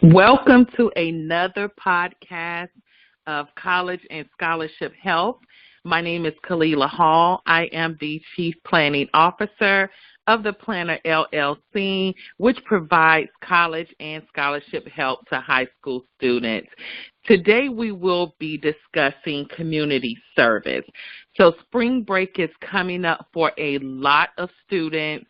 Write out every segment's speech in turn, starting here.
Welcome to another podcast of College and Scholarship Health. My name is Kalila Hall. I am the Chief Planning Officer of the Planner LLC, which provides college and scholarship help to high school students. Today we will be discussing community service. So spring break is coming up for a lot of students.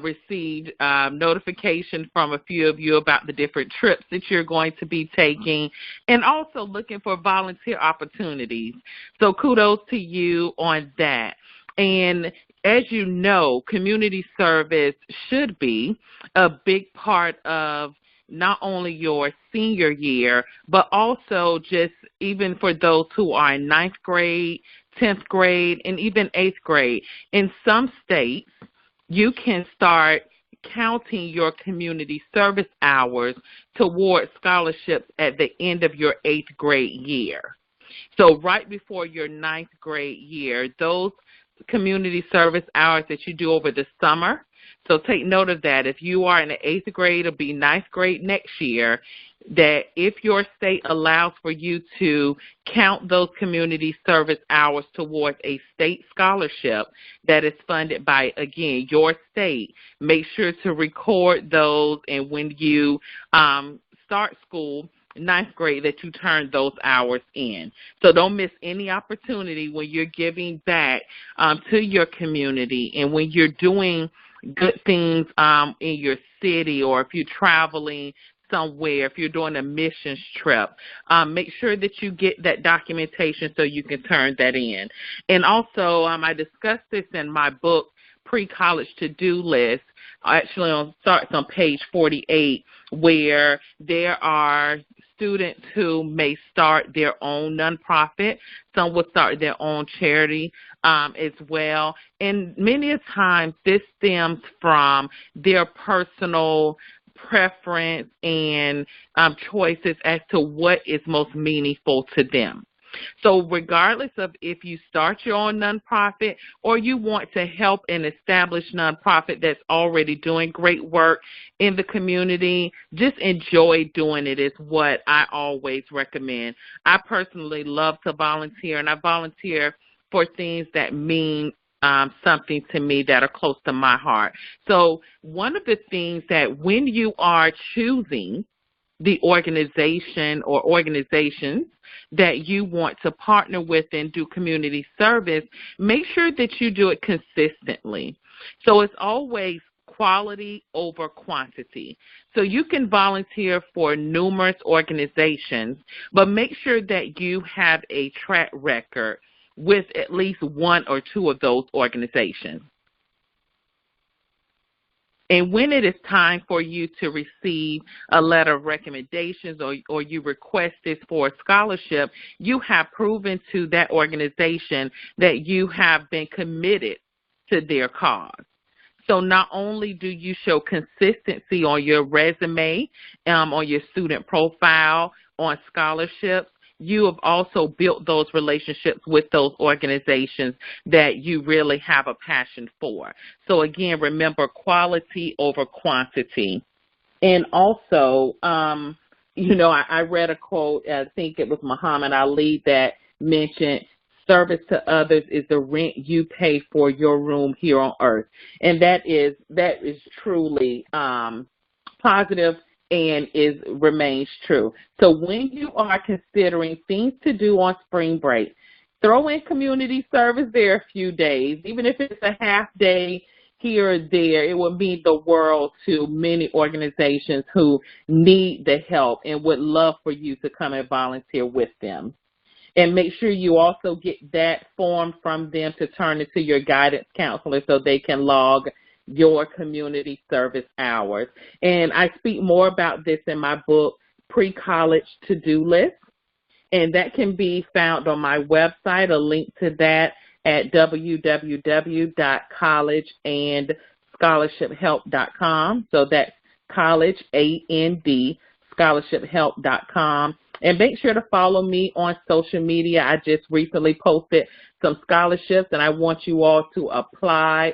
Received notification from a few of you about the different trips that you're going to be taking, and also looking for volunteer opportunities. So kudos to you on that. And as you know, community service should be a big part of not only your senior year, but also just even for those who are in 9th grade, 10th grade, and even 8th grade. In some states, you can start counting your community service hours towards scholarships at the end of your 8th grade year. So right before your 9th grade year, those community service hours that you do over the summer, so take note of that. If you are in the 8th grade, it'll be 9th grade next year, that if your state allows for you to count those community service hours towards a state scholarship that is funded by, again, your state, make sure to record those, and when you start school, 9th grade, that you turn those hours in. So don't miss any opportunity when you're giving back to your community, and when you're doing good things in your city, or if you're traveling somewhere, if you're doing a missions trip, make sure that you get that documentation so you can turn that in. And also, I discussed this in my book, Pre-College To-Do List. Actually, starts on page 48, where there are students who may start their own nonprofit. Some will start their own charity as well. And many a times this stems from their personal preference and choices as to what is most meaningful to them. So regardless of if you start your own nonprofit or you want to help an established nonprofit that's already doing great work in the community, just enjoy doing it is what I always recommend. I personally love to volunteer, and I volunteer for things that mean something to me, that are close to my heart. So one of the things that when you are choosing the organization or organizations that you want to partner with and do community service, make sure that you do it consistently. So it's always quality over quantity. So you can volunteer for numerous organizations, but make sure that you have a track record with at least one or two of those organizations. And when it is time for you to receive a letter of recommendations, or you request this for a scholarship, you have proven to that organization that you have been committed to their cause. So not only do you show consistency on your resume, on your student profile, on scholarships, you have also built those relationships with those organizations that you really have a passion for. So again, remember, quality over quantity. And also, I read a quote, I think it was Muhammad Ali, that mentioned service to others is the rent you pay for your room here on earth. And that is truly positive and remains true. So when you are considering things to do on spring break, throw in community service there a few days. Even if it's a half day here or there, it will mean the world to many organizations who need the help and would love for you to come and volunteer with them. And make sure you also get that form from them to turn into your guidance counselor so they can log your community service hours. And I speak more about this in my book, Pre-College To-Do List, and that can be found on my website, a link to that at www.collegeandscholarshiphelp.com. So that's college, A-N-D, scholarshiphelp.com. And make sure to follow me on social media. I just recently posted some scholarships, and I want you all to apply.